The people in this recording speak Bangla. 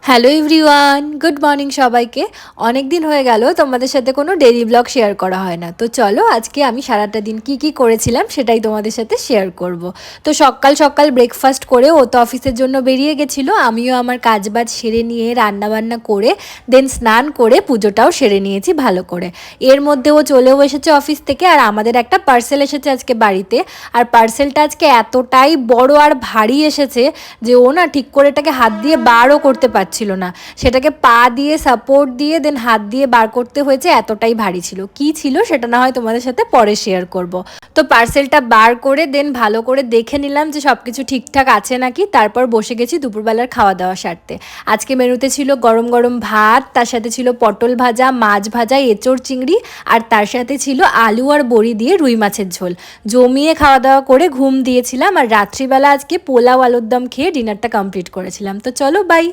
হ্যালো এভরিওয়ান, গুড মর্নিং সবাইকে। অনেক দিন হয়ে গেল তোমাদের সাথে কোনো ডেইলি ব্লগ শেয়ার করা হয় না। তো চলো আজকে আমি সারাটা দিন কি করেছিলাম সেটাই তোমাদের সাথে শেয়ার করব। তো সকাল সকাল ব্রেকফাস্ট করে ও তো অফিসের জন্য বেরিয়ে গেছিলো, আমিও আমার কাজবাজ সেরে নিয়ে রান্নাবান্না করে দেন স্নান করে পুজোটাও সেরে নিয়েছি ভালো করে। এর মধ্যে ও চলেও এসেছে অফিস থেকে, আর আমাদের একটা পার্সেল এসেছে আজকে বাড়িতে। আর পার্সেলটা আজকে এতটাই বড় আর ভারী এসেছে যে ও না ঠিক করে এটাকে হাত দিয়ে বারও করতে পারছিল না। সেটাকে পা দিয়ে সাপোর্ট দিয়ে দেন হাত দিয়ে বার করতে হয়েছে, এতটাই ভারী ছিল। কি ছিল সেটা না হয় তোমাদের সাথে পরে শেয়ার করব। তো পার্সেলটা বার করে দেন ভালো করে দেখে নিলাম যে সব কিছু ঠিকঠাক আছে নাকি, তারপর বসে গেছি দুপুরবেলার খাওয়া দাওয়া সারতে। আজকে মেনুতে ছিল গরম গরম ভাত, তার সাথে ছিল পটল ভাজা, মাছ ভাজা, এঁচোড় চিংড়ি, আর তার সাথে ছিল আলু আর বড়ি দিয়ে রুই মাছের ঝোল। জমিয়ে খাওয়া দাওয়া করে ঘুম দিয়েছিলাম, আর রাত্রিবেলা আজকে পোলাও আলুর দম খেয়ে ডিনারটা কমপ্লিট করেছিলাম। তো চলো বাই।